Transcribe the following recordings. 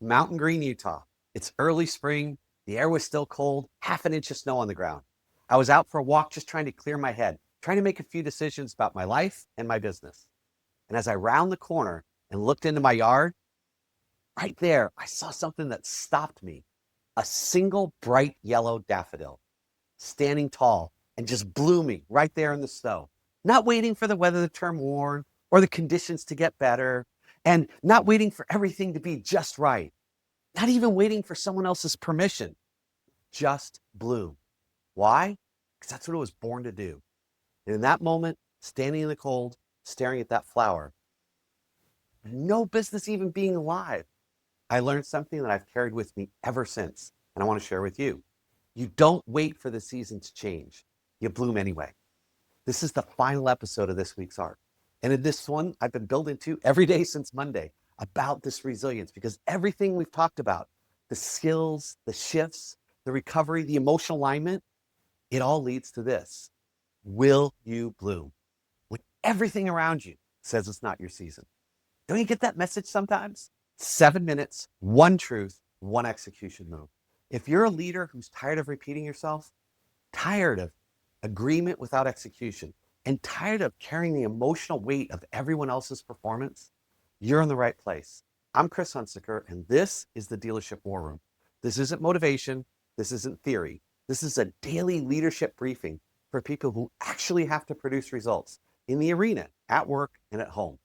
Mountain Green, Utah. It's early spring. The air was still cold, half an inch of snow on the ground. I was out for a walk just trying to clear my head, trying to make a few decisions about my life and my business. And as I round the corner and looked into my yard, right there, I saw something that stopped me. A single bright yellow daffodil, standing tall and just blooming right there in the snow, not waiting for the weather to turn warm or the conditions to get better, and not waiting for everything to be just right, not even waiting for someone else's permission, just bloom. Why? Because that's what it was born to do. And in that moment, standing in the cold, staring at that flower, no business even being alive, I learned something that I've carried with me ever since, and I want to share with you. You don't wait for the season to change. You bloom anyway. This is the final episode of this week's arc. And in this one, I've been building to every day since Monday about this resilience, because everything we've talked about, the skills, the shifts, the recovery, the emotional alignment, it all leads to this. Will you bloom when everything around you says it's not your season? Don't you get that message sometimes? 7 minutes, one truth, one execution move. If you're a leader who's tired of repeating yourself, tired of agreement without execution, and tired of carrying the emotional weight of everyone else's performance, you're in the right place. I'm Chris Hunsicker, and this is the Dealership War Room. This isn't motivation. This isn't theory. This is a daily leadership briefing for people who actually have to produce results in the arena, at work, and at home.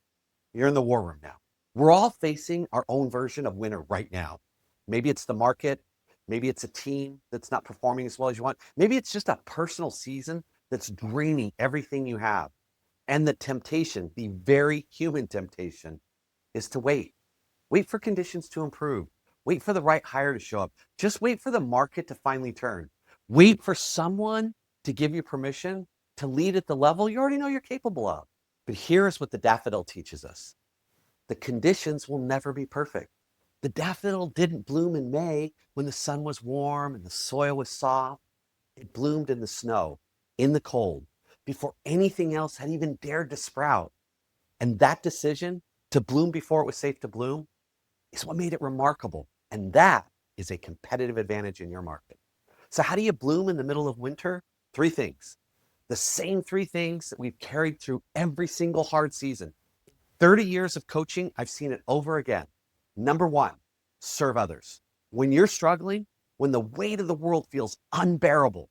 You're in the war room now. We're all facing our own version of winter right now. Maybe it's the market. Maybe it's a team that's not performing as well as you want. Maybe it's just a personal season that's draining everything you have. And the temptation, the very human temptation, is to wait. Wait for conditions to improve. Wait for the right hire to show up. Just wait for the market to finally turn. Wait for someone to give you permission to lead at the level you already know you're capable of. But here's what the daffodil teaches us. The conditions will never be perfect. The daffodil didn't bloom in May when the sun was warm and the soil was soft. It bloomed in the snow, in the cold, before anything else had even dared to sprout. And that decision to bloom before it was safe to bloom is what made it remarkable. And that is a competitive advantage in your market. So how do you bloom in the middle of winter? 3 things. The same 3 things that we've carried through every single hard season. 30 years of coaching, I've seen it over again. Number 1, serve others. When you're struggling, when the weight of the world feels unbearable,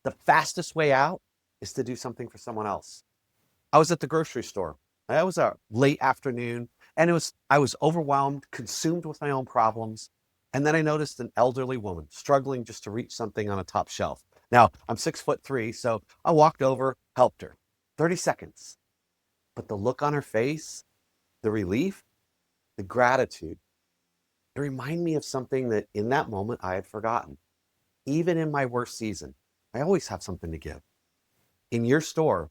the fastest way out is to do something for someone else. I was at the grocery store. It was a late afternoon, and I was overwhelmed, consumed with my own problems. And then I noticed an elderly woman struggling just to reach something on a top shelf. Now, I'm 6'3", so I walked over, helped her. 30 seconds. But the look on her face, the relief, the gratitude, it reminded me of something that in that moment I had forgotten. Even in my worst season, I always have something to give. In your store,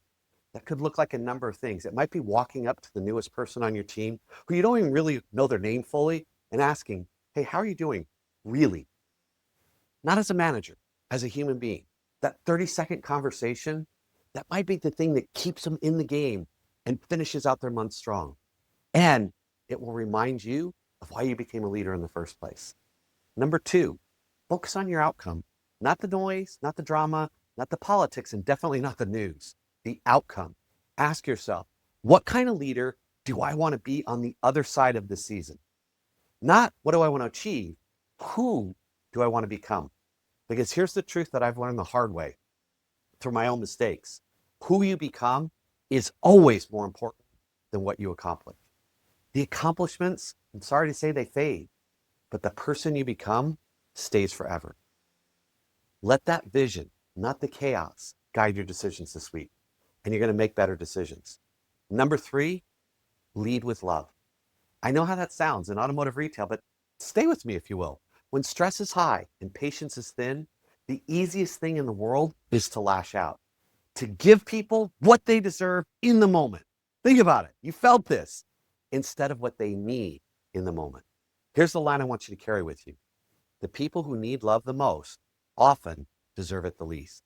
that could look like a number of things. It might be walking up to the newest person on your team who you don't even really know their name fully and asking, hey, how are you doing? Really? Not as a manager, as a human being. That 30-second conversation, that might be the thing that keeps them in the game and finishes out their month strong. And it will remind you of why you became a leader in the first place. Number 2, focus on your outcome. Not the noise, not the drama, not the politics, and definitely not the news. The outcome. Ask yourself, what kind of leader do I want to be on the other side of this season? Not what do I want to achieve? Who do I want to become? Because here's the truth that I've learned the hard way through my own mistakes. Who you become is always more important than what you accomplish. The accomplishments, I'm sorry to say, they fade, but the person you become stays forever. Let that vision, not the chaos, guide your decisions this week, and you're going to make better decisions. Number 3, lead with love. I know how that sounds in automotive retail, but stay with me if you will. When stress is high and patience is thin, the easiest thing in the world is to lash out, to give people what they deserve in the moment. Think about it. You felt this instead of what they need in the moment. Here's the line I want you to carry with you. The people who need love the most often deserve it the least.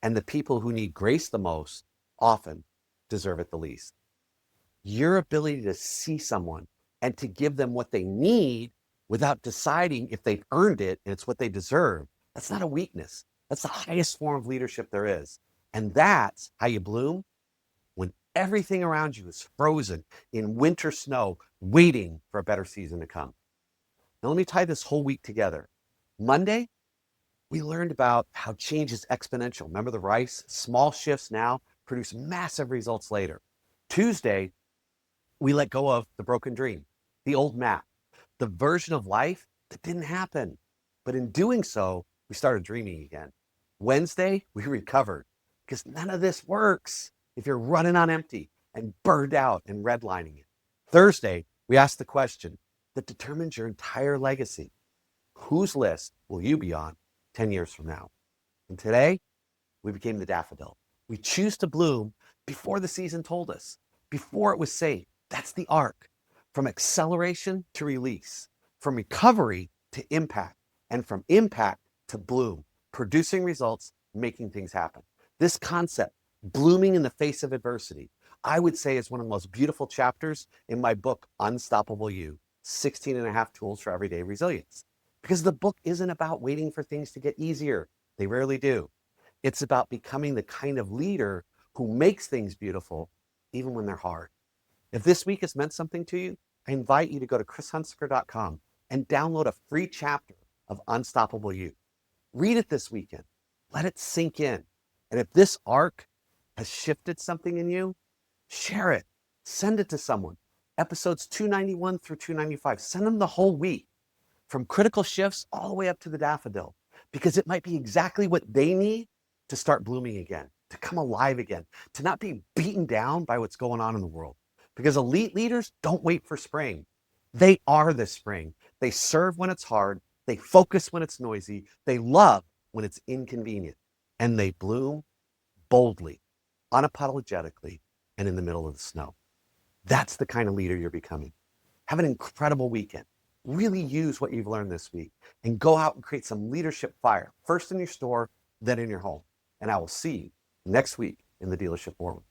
And the people who need grace the most often deserve it the least. Your ability to see someone and to give them what they need without deciding if they've earned it and it's what they deserve. That's not a weakness. That's the highest form of leadership there is. And that's how you bloom when everything around you is frozen in winter snow, waiting for a better season to come. Now, let me tie this whole week together. Monday, we learned about how change is exponential. Remember the rice? Small shifts now produce massive results later. Tuesday, we let go of the broken dream, the old map, the version of life that didn't happen. But in doing so, we started dreaming again. Wednesday, we recovered because none of this works if you're running on empty and burned out and redlining it. Thursday, we asked the question that determines your entire legacy. Whose list will you be on 10 years from now? And today, we became the daffodil. We choose to bloom before the season told us, before it was safe. That's the arc. From acceleration to release, from recovery to impact, and from impact to bloom, producing results, making things happen. This concept, blooming in the face of adversity, I would say is one of the most beautiful chapters in my book, Unstoppable You, 16 and a half tools for everyday resilience. Because the book isn't about waiting for things to get easier. They rarely do. It's about becoming the kind of leader who makes things beautiful, even when they're hard. If this week has meant something to you, I invite you to go to chrishunsicker.com and download a free chapter of Unstoppable You. Read it this weekend. Let it sink in. And if this arc has shifted something in you, share it. Send it to someone. Episodes 291 through 295. Send them the whole week, from critical shifts all the way up to the daffodil, because it might be exactly what they need to start blooming again, to come alive again, to not be beaten down by what's going on in the world. Because elite leaders don't wait for spring. They are the spring. They serve when it's hard. They focus when it's noisy. They love when it's inconvenient. And they bloom boldly, unapologetically, and in the middle of the snow. That's the kind of leader you're becoming. Have an incredible weekend. Really use what you've learned this week and go out and create some leadership fire, first in your store, then in your home. And I will see you next week in the Dealership War Room.